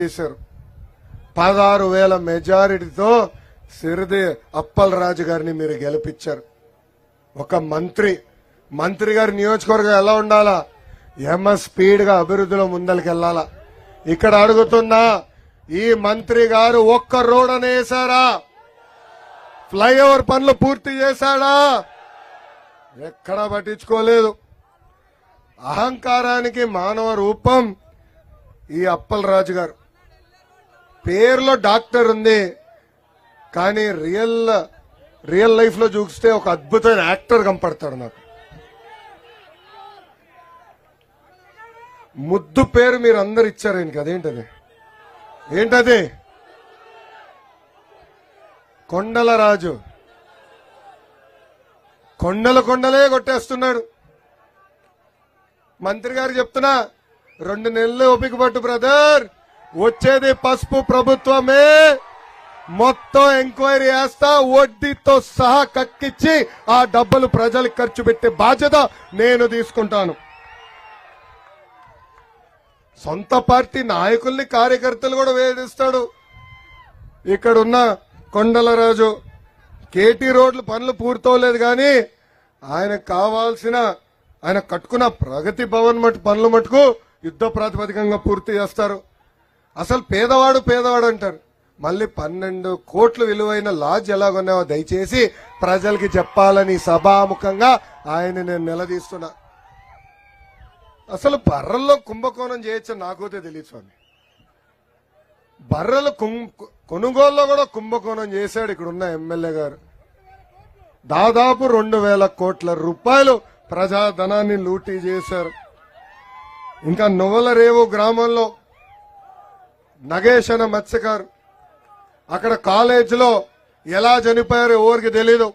చేశారు. 16,000 మెజారిటీతో సిరిది అప్పల్ రాజు గారిని మీరు గెలిపించారు. ఒక మంత్రి గారి నియోజకవర్గం ఎలా ఉండాలా? స్పీడ్ గా అభివృద్ధిలో ముందరికెళ్లాలా? ఇక్కడ అడుగుతున్నా, ఈ మంత్రి గారు ఒక్క రోడ్ అనేసారా? ఫ్లైఓవర్ పనులు పూర్తి చేశాడా? ఎక్కడా పట్టించుకోలేదు. అహంకారానికి మానవ రూపం ఈ అప్పల్ రాజు గారు. పేరులో డాక్టర్ ఉంది, కానీ రియల్ లైఫ్ లో చూస్తే ఒక అద్భుతమైన యాక్టర్ కనపడతాడు నాకు. ముద్దు పేరు మీరు అందరు ఇచ్చారు ఆయనకి. అదేంటది? ఏంటది? కొండల రాజు. కొండలే కొట్టేస్తున్నాడు. మంత్రి గారు చెప్తున్నా, 2 నెలలు ఓపిక పట్టు బ్రదర్, వచ్చేది పసుపు ప్రభుత్వమే, మొత్తం ఎంక్వైరీ చేస్తా, వడ్డీతో సహా కక్కిచ్చి ఆ డబ్బులు ప్రజలకు ఖర్చు పెట్టే బాధ్యత నేను తీసుకుంటాను. సొంత పార్టీ నాయకుల్ని కార్యకర్తలు కూడా వేధిస్తాడు. ఇక్కడున్న కొండలరాజు కేటీ రోడ్లు పనులు పూర్తవలేదు, కానీ ఆయనకు కావాల్సిన ఆయన కట్టుకున్న ప్రగతి భవన్ పనులు మటుకు యుద్ధ ప్రాతిపదికంగా పూర్తి చేస్తారు. అసలు పేదవాడు అంటారు. మళ్ళీ 12 కోట్ల విలువైన లాడ్జ్ ఎలా కొన్నావో దయచేసి ప్రజలకి చెప్పాలని సభాముఖంగా ఆయన నేను నిలదీస్తున్నా. అసలు బర్రెల్లో కుంభకోణం చేయొచ్చు నాకైతే తెలియదు స్వామి. బర్రెలు కొనుగోలులో కూడా కుంభకోణం చేశాడు ఇక్కడున్న ఎమ్మెల్యే గారు. దాదాపు 2,000 కోట్ల రూపాయలు ప్రజాధనాన్ని లూటీ చేశారు. ఇంకా నువ్వలరేవు గ్రామంలో నగేష్ అనే మత్స్యకారు, అక్కడ కాలేజీలో ఎలా చనిపోయారో ఎవరికి తెలీదు.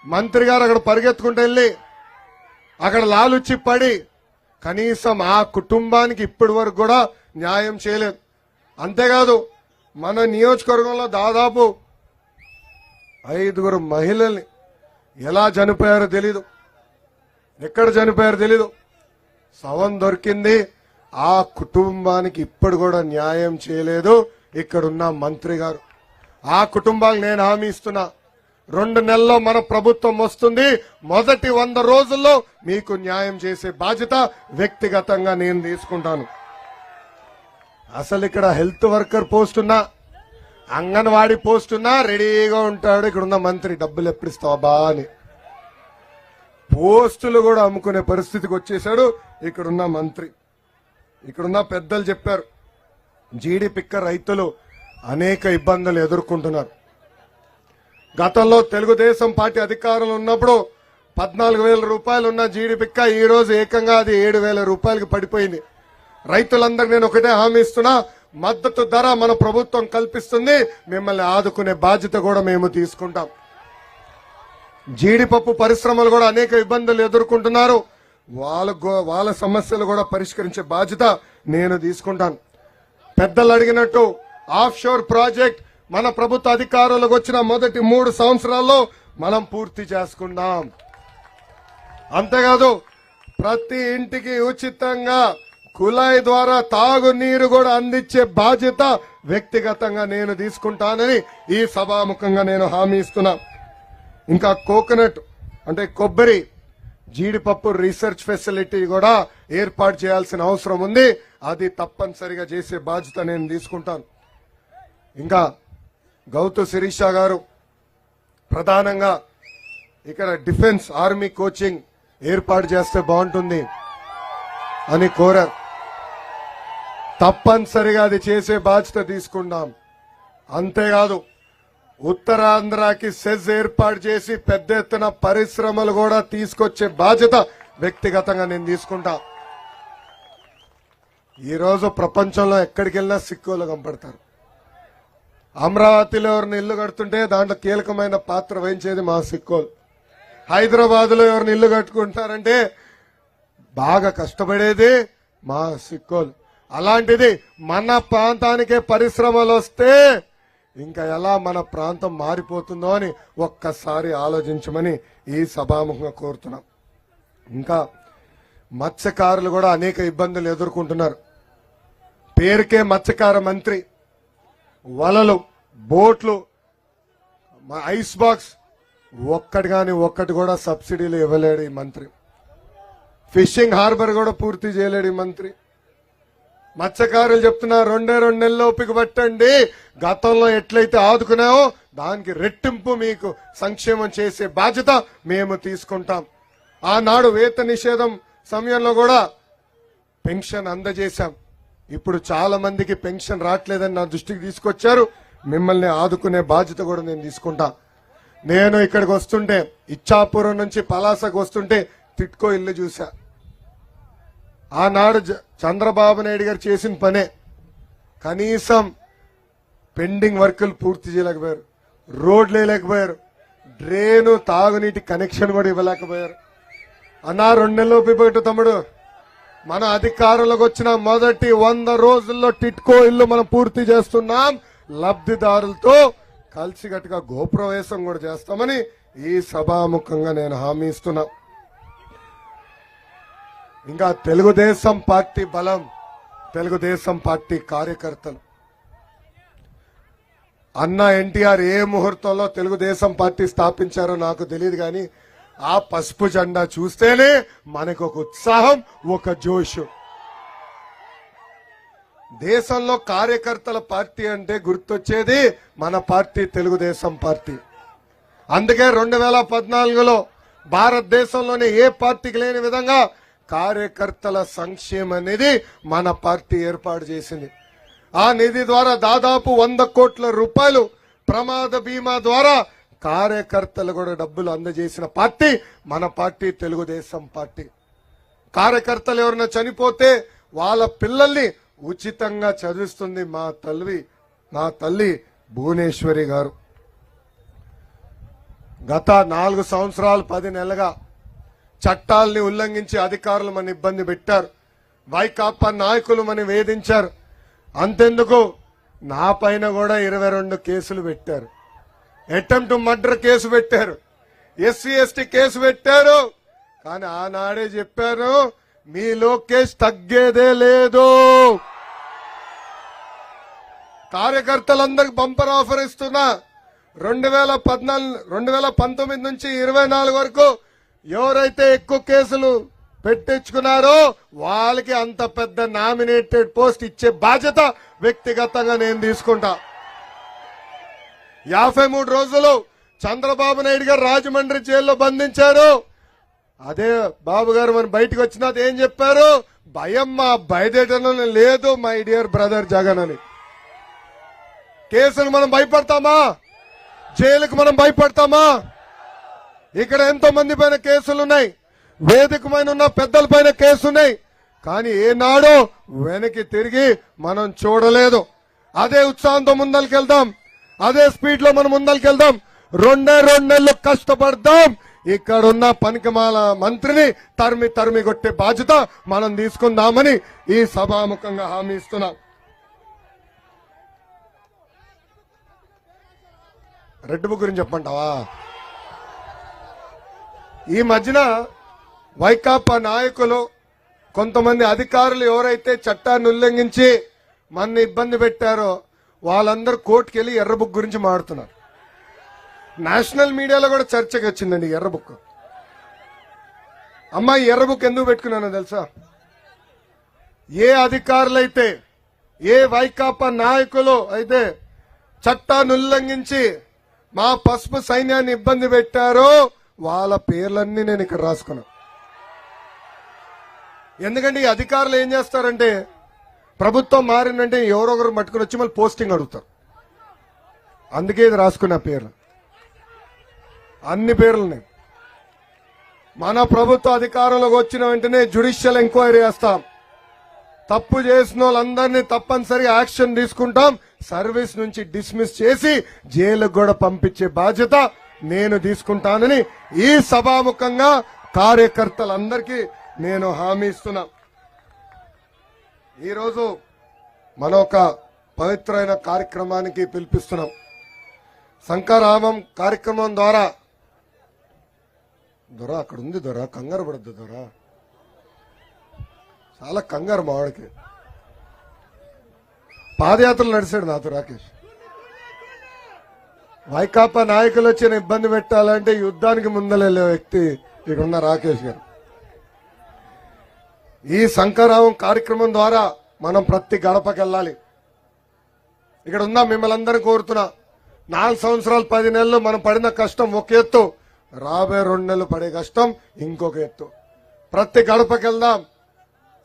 మంత్రి గారు అక్కడ పరిగెత్తుకుంటూ వెళ్ళి అక్కడ లాలుచి పడి కనీసం ఆ కుటుంబానికి ఇప్పటి వరకు కూడా న్యాయం చేయలేదు. అంతేకాదు, మన నియోజకవర్గంలో దాదాపు 5 మహిళల్ని ఎలా చనిపోయారో తెలీదు, ఎక్కడ చనిపోయారో తెలీదు. శవం దొరికింది, ఆ కుటుంబానికి ఇప్పుడు కూడా న్యాయం చేయలేదు ఇక్కడున్న మంత్రి గారు. ఆ కుటుంబాలకు నేను హామీ ఇస్తున్నా, 2 నెలల్లో మన ప్రభుత్వం వస్తుంది, మొదటి 100 రోజుల్లో మీకు న్యాయం చేసే బాధ్యత వ్యక్తిగతంగా నేను తీసుకుంటాను. అసలు ఇక్కడ హెల్త్ వర్కర్ పోస్ట్ ఉన్నా, అంగన్వాడీ పోస్ట్ ఉన్నా రెడీగా ఉంటాడు ఇక్కడున్న మంత్రి. డబ్బులు ఎప్పుడు ఇస్తావా అని పోస్టులు కూడా అమ్ముకునే పరిస్థితికి వచ్చేశాడు ఇక్కడున్న మంత్రి. ఇక్కడున్న పెద్దలు చెప్పారు, జీడి పిక్క రైతులు అనేక ఇబ్బందులు ఎదుర్కొంటున్నారు. గతంలో తెలుగుదేశం పార్టీ అధికారంలో ఉన్నప్పుడు 14,000 రూపాయలు ఉన్న జీడి పిక్క ఈ రోజు ఏకంగా అది 7,000 రూపాయలకి పడిపోయింది. రైతులందరూ నేను ఒకటే హామీ ఇస్తున్నా, మద్దతు ధర మన ప్రభుత్వం కల్పిస్తుంది, మిమ్మల్ని ఆదుకునే బాధ్యత కూడా మేము తీసుకుంటాం. జీడిపప్పు పరిశ్రమలు కూడా అనేక ఇబ్బందులు ఎదుర్కొంటున్నారు, వాళ్ళ సమస్యలు కూడా పరిష్కరించే బాధ్యత నేను తీసుకుంటాను. పెద్దలు అడిగినట్టు ఆఫ్ షోర్ ప్రాజెక్ట్ మన ప్రభుత్వ అధికారులకు వచ్చిన మొదటి 3 సంవత్సరాల్లో మనం పూర్తి చేసుకుందాం. అంతేకాదు, ప్రతి ఇంటికి ఉచితంగా కుళాయి ద్వారా తాగునీరు కూడా అందించే బాధ్యత వ్యక్తిగతంగా నేను తీసుకుంటానని ఈ సభాముఖంగా నేను హామీ ఇస్తున్నా. ఇంకా కోకోనట్ అంటే కొబ్బరి, జీడిపప్పు రీసెర్చ్ ఫెసిలిటీ కూడా ఏర్పాటు చేయాల్సిన అవసరం ఉంది. అది తప్పనిసరిగా చేసే బాధ్యత నేను తీసుకుంటాను. ఇంకా గౌతు శిరీష గారు ప్రధానంగా ఇక్కడ డిఫెన్స్ ఆర్మీ కోచింగ్ ఏర్పాటు చేస్తే బాగుంటుంది అని కోరారు. తప్పనిసరిగా అది చేసే బాధ్యత తీసుకుందాం. అంతేకాదు, ఉత్తరాంధ్రకి సెజ్ ఏర్పాటు చేసి పెద్ద ఎత్తున పరిశ్రమలు కూడా తీసుకొచ్చే బాధ్యత వ్యక్తిగతంగా నేను తీసుకుంటా. ఈరోజు ప్రపంచంలో ఎక్కడికి వెళ్ళినా సిక్కులు కనపడతారు. అమరావతిలో ఎవరిని ఇల్లు కడుతుంటే దాంట్లో కీలకమైన పాత్ర వహించేది మా సిక్కోలు. హైదరాబాద్ లో ఎవరిని ఇల్లు కట్టుకుంటారంటే బాగా కష్టపడేది మా సిక్కోలు. అలాంటిది మన ప్రాంతానికే పరిశ్రమలు వస్తే ఇంకా ఎలా మన ప్రాంతం మారిపోతుందో అని ఒక్కసారి ఆలోచించమని ఈ సభాముఖంగా కోరుతున్నాం. ఇంకా మత్స్యకారులు కూడా అనేక ఇబ్బందులు ఎదుర్కొంటున్నారు. పేరుకే మత్స్యకార మంత్రి. వలలు, బోట్లు, ఐస్ బాక్స్ ఒక్కటి కూడా సబ్సిడీలు ఇవ్వలేడు ఈ మంత్రి. ఫిషింగ్ హార్బర్ కూడా పూర్తి చేయలేడు ఈ మంత్రి. మత్స్యకారులు చెప్తున్నా 2 నెలలు ఓపిక పట్టండి, గతంలో ఎట్లయితే ఆదుకున్నావో దానికి రెట్టింపు మీకు సంక్షేమం చేసే బాధ్యత మేము తీసుకుంటాం. ఆనాడు వేత నిషేధం సమయంలో కూడా పెన్షన్ అందజేశాం. ఇప్పుడు చాలా మందికి పెన్షన్ రావట్లేదని నా దృష్టికి తీసుకొచ్చారు. మిమ్మల్ని ఆదుకునే బాధ్యత కూడా నేను తీసుకుంటా. నేను ఇక్కడికి వస్తుంటే, ఇచ్చాపురం నుంచి పలాసకు వస్తుంటే టిట్కో ఇల్లు చూసా. ఆనాడు చంద్రబాబు నాయుడు గారు చేసిన పనే. కనీసం పెండింగ్ వర్కులు పూర్తి చేయలేకపోయారు, రోడ్లు వేయలేకపోయారు, డ్రైను తాగునీటి కనెక్షన్ కూడా ఇవ్వలేకపోయారు. అన్నా 2 నెలలు పిపట్టు తమ్ముడు, మన అధికారంలోకి వచ్చిన మొదటి 100 రోజుల్లో టిట్కో ఇల్లు మనం పూర్తి చేస్తున్నాం. లబ్ధిదారులతో కలిసికట్టుగా గోప్రవేశం కూడా చేస్తామని ఈ సభాముఖంగా నేను హామీ ఇస్తున్నా. ఇంకా తెలుగుదేశం పార్టీ బలం, తెలుగుదేశం పార్టీ కార్యకర్తలు. అన్న ఎన్టీఆర్ ఏ ముహూర్తంలో తెలుగుదేశం పార్టీ స్థాపించారో నాకు తెలియదు, కానీ ఆ పసుపు జెండా చూస్తేనే మనకు ఒక ఉత్సాహం, ఒక జోష్. దేశంలో కార్యకర్తల పార్టీ అంటే గుర్తొచ్చేది మన పార్టీ తెలుగుదేశం పార్టీ. అందుకే 2014లో భారతదేశంలోనే ఏ పార్టీకి లేని విధంగా కార్యకర్తల సంక్షేమం అనేది మన పార్టీ ఏర్పాటు చేసింది. ఆ నిధి ద్వారా దాదాపు 100 కోట్ల రూపాయలు ప్రమాద బీమా ద్వారా కార్యకర్తలు కూడా డబ్బులు అందజేసిన పార్టీ మన పార్టీ తెలుగుదేశం పార్టీ. కార్యకర్తలు ఎవరైనా చనిపోతే వాళ్ళ పిల్లల్ని ఉచితంగా చదివిస్తుంది మా తల్లి భువనేశ్వరి గారు. గత 4 సంవత్సరాలు 10 నెలలుగా చట్టాలని ఉల్లంఘించి అధికారులు మన ఇబ్బంది పెట్టారు. వైకాపా నాయకులు మన వేధించారు. అంతెందుకు, నా పైన కూడా 22 కేసులు పెట్టారు. అటెంప్ట్ మర్డర్ కేసు పెట్టారు, ఎస్సీ ఎస్టీ కేసు పెట్టారు. కానీ ఆనాడే చెప్పారు, మీ లోకేష్ తగ్గేదే లేదు. కార్యకర్తలందరికి బంపర్ ఆఫర్ ఇస్తున్నా. 2019 నుంచి 24 వరకు ఎవరైతే ఎక్కువ కేసులు పెట్టించుకున్నారో వాళ్ళకి అంత పెద్ద నామినేటెడ్ పోస్ట్ ఇచ్చే బాధ్యత వ్యక్తిగతంగా నేను తీసుకుంటా. 53 రోజులు చంద్రబాబు నాయుడు గారు రాజమండ్రి జైల్లో బంధించారు. అదే బాబు గారు మనం బయటకు వచ్చినా ఏం చెప్పారు, భయం మా బయటేయడం లేదు మై డియర్ బ్రదర్ జగన్ అని. కేసులు మనం భయపడతామా? జైలుకు మనం భయపడతామా? ఇక్కడ ఎంతో మంది పైన కేసులున్నాయి, వేదిక పైన ఉన్న పెద్దల పైన కేసున్నాయి. కానీ ఏనాడో వెనక్కి తిరిగి మనం చూడలేదు. అదే ఉత్సాహంతో ముందరికెళ్దాం, అదే స్పీడ్ లో మనం ముందరికెళ్దాం. 2 నెలలు కష్టపడదాం. ఇక్కడున్న పనికిమాల మంత్రిని తరిమి కొట్టే బాధ్యత మనం తీసుకుందామని ఈ సభాముఖంగా హామీ ఇస్తున్నాం. రెడ్ బుక్ గురించి చెప్పంటావా? ఈ మధ్యన వైకాపా నాయకులు, కొంతమంది అధికారులు ఎవరైతే చట్టాన్ని ఉల్లంఘించి మన ఇబ్బంది పెట్టారో వాళ్ళందరూ కోర్టుకు వెళ్ళి ఎర్ర బుక్ గురించి మాట్లాడుతున్నారు. నేషనల్ మీడియాలో కూడా చర్చకు వచ్చిందండి ఎర్ర బుక్. అమ్మాయి ఎర్ర బుక్ ఎందుకు పెట్టుకున్నానో తెలుసా? ఏ అధికారులైతే, ఏ వైకాపా నాయకులు అయితే చట్టాన్ని ఉల్లంఘించి మా పసుపు సైన్యాన్ని ఇబ్బంది పెట్టారో వాళ్ళ పేర్లన్నీ నేను ఇక్కడ రాసుకున్నా. ఎందుకంటే ఈ అధికారులు ఏం చేస్తారంటే, ప్రభుత్వం మారిందంటే ఎవరొకరు మట్టుకుని వచ్చి మళ్ళీ పోస్టింగ్ అడుగుతారు. అందుకే ఇది రాసుకున్న పేర్లు, అన్ని పేర్లని. మన ప్రభుత్వ అధికారంలోకి వచ్చిన వెంటనే జ్యుడిషియల్ ఎంక్వైరీ చేస్తాం. తప్పు చేసిన వాళ్ళందరినీ తప్పనిసరిగా యాక్షన్ తీసుకుంటాం. సర్వీస్ నుంచి డిస్మిస్ చేసి జైలుకు కూడా పంపించే బాధ్యత నేను తీసుకుంటానని ఈ సభాముఖంగా కార్యకర్తలందరికీ నేను హామీ ఇస్తున్నా. ఈరోజు మనం ఒక పవిత్రమైన కార్యక్రమానికి పిలిపిస్తున్నాం. శంకరామం కార్యక్రమం ద్వారా, దొరా అక్కడ ఉంది, దొరా కంగారు పడద్దు, దొరా చాలా కంగారు మావాడికి. పాదయాత్రలు నడిచాడు నాతో రాకేష్. వైకాపా నాయకులు వచ్చిన ఇబ్బంది పెట్టాలంటే యుద్ధానికి ముందలే వ్యక్తి ఇక్కడున్న రాకేష్ గారు. ఈ శంకరరావు కార్యక్రమం ద్వారా మనం ప్రతి గడపకి వెళ్ళాలి. ఇక్కడ ఉన్న మిమ్మల్ని అందరూ కోరుతున్నా, 4 సంవత్సరాలు 10 నెలలు మనం పడిన కష్టం ఒక ఎత్తు, రాబోయే 2 నెలలు పడే కష్టం ఇంకొక ఎత్తు. ప్రతి గడపకి వెళ్దాం.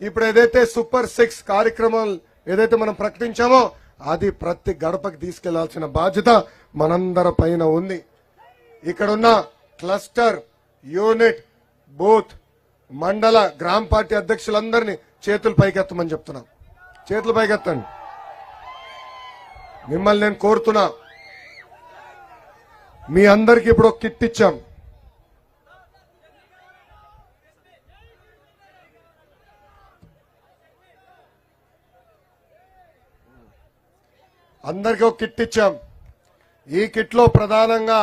ఇప్పుడు ఏదైతే సూపర్ 6 కార్యక్రమం ఏదైతే మనం ప్రకటించామో అది ప్రతి గడపకి తీసుకెళ్లాల్సిన బాధ్యత మనందరి పైన ఉంది. ఇక్కడున్న క్లస్టర్, యూనిట్, బూత్, మండల, గ్రామ పార్టీ అధ్యక్షులందరినీ చేతులు పైకెత్తమని చెప్తున్నాం. చేతులు పైకెత్తండి. మిమ్మల్ని నేను కోరుతున్నా, మీ అందరికి ఇప్పుడు ఒక కిట్ ఇచ్చాం. అందరికీ ఒక కిట్ ఇచ్చాం. ఈ కిట్ లో ప్రధానంగా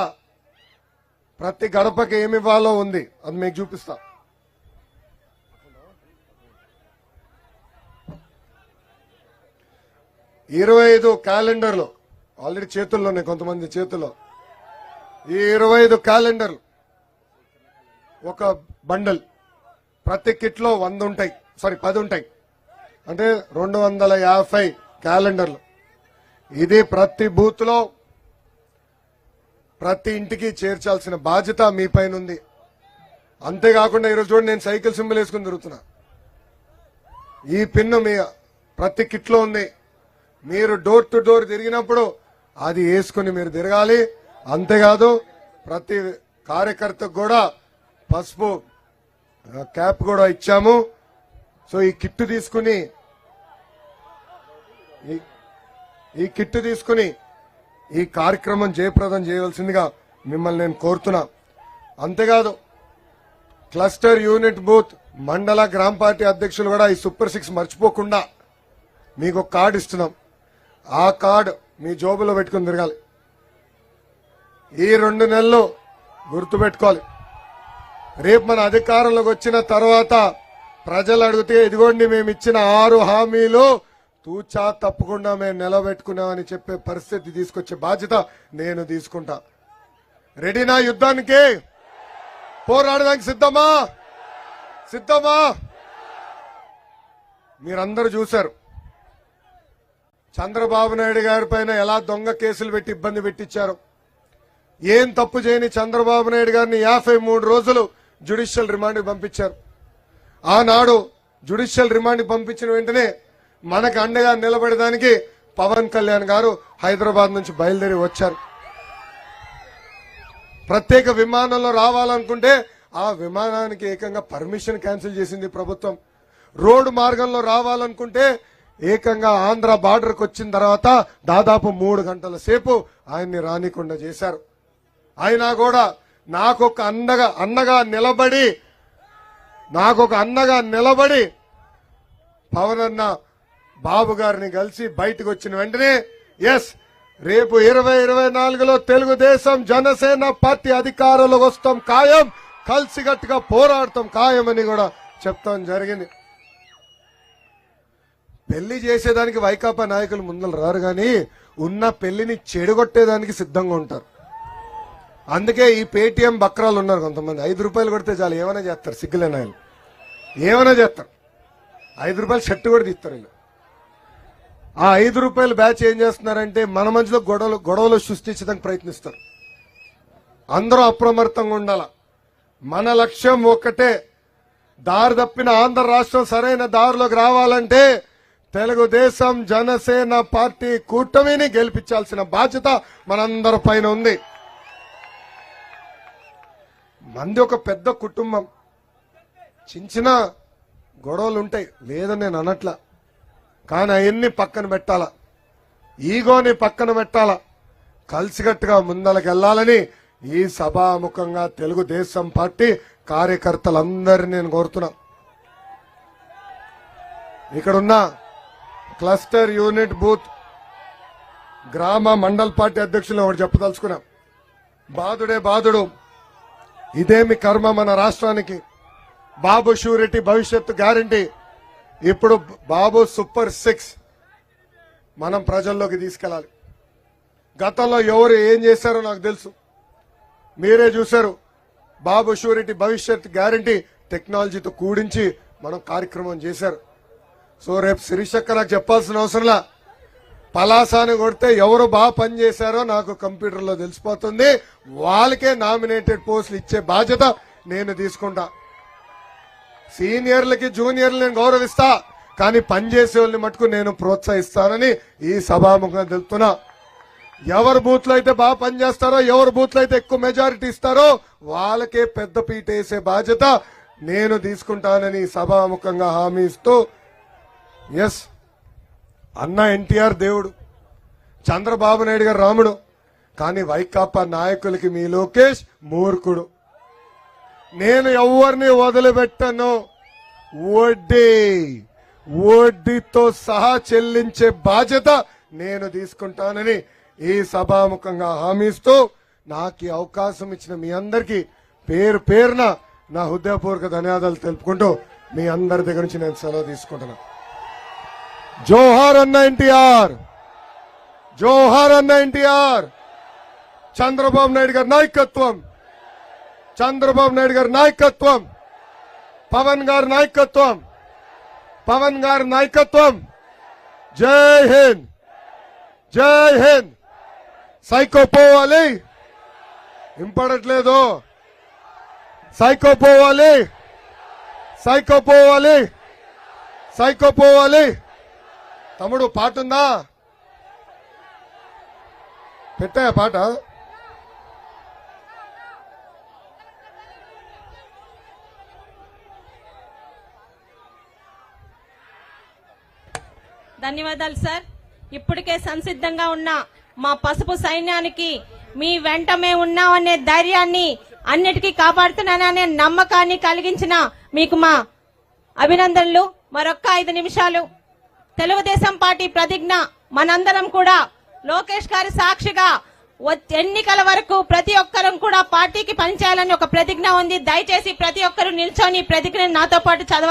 ప్రతి గడపకి ఏమి ఇవ్వాలో ఉంది, అది మీకు చూపిస్తా. ఈ 25 క్యాలెండర్లు ఆల్రెడీ చేతుల్లో ఉన్నాయి, కొంతమంది చేతుల్లో. ఈ 25 క్యాలెండర్లు ఒక బండల్. ప్రతి కిట్ లో 10 ఉంటాయి, అంటే 250 క్యాలెండర్లు. ఇది ప్రతి బూత్ లో ప్రతి ఇంటికి చేర్చాల్సిన బాధ్యత మీ పైన ఉంది. అంతేకాకుండా ఈరోజు చూడండి, నేను సైకిల్ సింబల్ వేసుకుని తిరుగుతున్నా. ఈ పిన్ను మీ ప్రతి కిట్ లో ఉంది. మీరు డోర్ టు డోర్ తిరిగినప్పుడు అది వేసుకుని మీరు తిరగాలి. అంతేకాదు ప్రతి కార్యకర్తకు కూడా పసుపు క్యాప్ కూడా ఇచ్చాము. సో ఈ కిట్ తీసుకుని ఈ కార్యక్రమం జయప్రదం చేయవలసిందిగా మిమ్మల్ని నేను కోరుతున్నా. అంతేకాదు క్లస్టర్, యూనిట్, బూత్, మండల, గ్రామ పార్టీ అధ్యక్షులు కూడా ఈ సూపర్ 6 మర్చిపోకుండా మీకు ఒక కార్డు ఇస్తున్నాం. ఆ కార్డు మీ జోబులో పెట్టుకుని తిరగాలి. ఈ 2 నెలలు గుర్తుపెట్టుకోవాలి. రేపు మన అధికారంలోకి వచ్చిన తర్వాత ప్రజలు అడిగితే ఇదిగోండి మేము ఇచ్చిన 6 హామీలు తూచా తప్పకుండా మేము నిలబెట్టుకున్నామని చెప్పే పరిస్థితి తీసుకొచ్చే బాధ్యత నేను తీసుకుంటా. రెడీనా? యుద్ధానికి పోరాడడానికి సిద్ధమా? మీరందరూ చూశారు చంద్రబాబు నాయుడు గారి పైన ఎలా దొంగ కేసులు పెట్టి ఇబ్బంది పెట్టించారు. ఏం తప్పు చేయని చంద్రబాబు నాయుడు గారిని 53 రోజులు జ్యుడిషియల్ రిమాండ్కి పంపించారు. ఆనాడు జ్యుడిషియల్ రిమాండ్కి పంపించిన వెంటనే మనకు అండగా నిలబడడానికి పవన్ కళ్యాణ్ గారు హైదరాబాద్ నుంచి బయలుదేరి వచ్చారు. ప్రత్యేక విమానంలో రావాలనుకుంటే ఆ విమానానికి ఏకంగా పర్మిషన్ క్యాన్సిల్ చేసింది ప్రభుత్వం. రోడ్డు మార్గంలో రావాలనుకుంటే ఏకంగా ఆంధ్ర బార్డర్కి వచ్చిన తర్వాత దాదాపు 3 గంటల సేపు ఆయన్ని రానికుండా చేశారు. అయినా కూడా నాకొక అన్నగా నిలబడి పవన్ అన్న బాబు గారిని కలిసి బయటకు వచ్చిన వెంటనే ఎస్ రేపు 2024లో తెలుగుదేశం జనసేన పార్టీ అధికారంలోకి వస్తాం ఖాయం, కలిసికట్టుగా పోరాడతాం ఖాయమని కూడా చెప్తాం జరిగింది. పెళ్లి చేసేదానికి వైకాపా నాయకులు ముందలు రారు గాని ఉన్న పెళ్లిని చెడగొట్టేదానికి సిద్ధంగా ఉంటారు. అందుకే ఈ పేటీఎం బక్రాలు ఉన్నారు కొంతమంది. 5 రూపాయలు కొడితే చాలు ఏమైనా చేస్తారు. సిగ్గులేని ఆయన ఏమైనా చేస్తారు. 5 రూపాయలు షర్టు కూడా తీస్తారు వీళ్ళు. ఆ 5 రూపాయల బ్యాచ్ ఏం చేస్తున్నారంటే మన మధ్యలో గొడవలు సృష్టించడానికి ప్రయత్నిస్తారు. అందరూ అప్రమత్తంగా ఉండాల. మన లక్ష్యం ఒక్కటే, దారి తప్పిన ఆంధ్ర రాష్ట్రం సరైన దారిలోకి రావాలంటే తెలుగుదేశం జనసేన పార్టీ కూటమిని గెలిపించాల్సిన బాధ్యత మనందరి పైన ఉంది. మంది ఒక పెద్ద కుటుంబం, చిన్న గొడవలు ఉంటాయి లేదని నేను అనట్లా, కానీ అవన్నీ పక్కన పెట్టాలా, ఈగోని పక్కన పెట్టాలా, కలిసికట్టుగా ముందలకెళ్లాలని ఈ సభాముఖంగా తెలుగుదేశం పార్టీ కార్యకర్తలందరినీ నేను కోరుతున్నా. ఇక్కడున్న క్లస్టర్, యూనిట్, బూత్, గ్రామ, మండల్ పార్టీ అధ్యక్షులు ఒకటి చెప్పదలుచుకున్నాం. బాధుడు ఇదేమి కర్మ మన రాష్ట్రానికి. బాబు షూరిటీ, భవిష్యత్తు గ్యారంటీ. ఇప్పుడు బాబు సూపర్ 6 మనం ప్రజల్లోకి తీసుకెళ్ళాలి. గతంలో ఎవరు ఏం చేశారో నాకు తెలుసు, మీరే చూశారు. బాబు షూరిటీ భవిష్యత్ గ్యారంటీ టెక్నాలజీతో కూడించి మనం కార్యక్రమం చేశారు. సో రేపు శిరీషక్క నాకు చెప్పాల్సిన అవసరంలా, పలాసాని కొడితే ఎవరు బాగా పనిచేశారో నాకు కంప్యూటర్లో తెలిసిపోతుంది. వాళ్ళకే నామినేటెడ్ పోస్టులు ఇచ్చే బాధ్యత నేను తీసుకుంటా. సీనియర్లకి జూనియర్లు నేను గౌరవిస్తా, కానీ పనిచేసే వాళ్ళని మటుకు నేను ప్రోత్సహిస్తానని ఈ సభాముఖంగా తెలుపుతున్నా. ఎవరు బూత్లో అయితే బాగా పనిచేస్తారో, ఎవరు బూత్లో అయితే ఎక్కువ మెజారిటీ ఇస్తారో వాళ్ళకే పెద్ద పీట వేసే బాధ్యత నేను తీసుకుంటానని సభాముఖంగా హామీ ఇస్తూ, ఎస్ అన్న ఎన్టీఆర్ దేవుడు, చంద్రబాబు నాయుడు గారు రాముడు, కానీ వైకాపా నాయకులకి మీ లోకేష్ మూర్ఖుడు. నేను ఎవరిని వదిలిపెట్టను. వడ్డీతో సహా చెల్లించే బాధ్యత నేను తీసుకుంటానని ఈ సభాముఖంగా హామీ ఇస్తూ, నాకు ఈ అవకాశం ఇచ్చిన మీ అందరికీ పేరు పేరున నా హృదయపూర్వక ధన్యవాదాలు తెలుపుకుంటూ మీ అందరి దగ్గర నుంచి నేను సెలవు తీసుకుంటున్నా. జోహార్ అన్న ఎన్టీఆర్, జోహార్ అన్న ఎన్టీఆర్. చంద్రబాబు నాయుడు గారి నాయకత్వం, చంద్రబాబు నాయుడు గారి నాయకత్వం, పవన్ గారి నాయకత్వం, పవన్ గారి నాయకత్వం. జై హింద్, జై హింద్. సైకో పోవాలి, ఇంపడట్లేదు. సైకో పోవాలి, సైకో పోవాలి, సైకో పోవాలి. తమ్ముడు పాట ఉందా? పెట్టాయా పాట? ధన్యవాదాలు సార్. ఇప్పటికే సంసిద్ధంగా ఉన్న మా పసుపు సైన్యానికి మీ వెంట మేము ఉన్నామనే ధైర్యాన్ని, అన్నిటికీ కాపాడుతున్నాననే నమ్మకాన్ని కలిగించిన మీకు మా అభినందనలు. మరొక్క 5 నిమిషాలు తెలుగుదేశం పార్టీ ప్రతిజ్ఞ. మనందరం కూడా లోకేష్ గారి సాక్షిగా ఎన్నికల వరకు ప్రతి ఒక్కరం కూడా పార్టీకి పనిచేయాలని ఒక ప్రతిజ్ఞ ఉంది. దయచేసి ప్రతి ఒక్కరూ నిల్చొని ప్రతిజ్ఞ నాతో పాటు చదవాలి.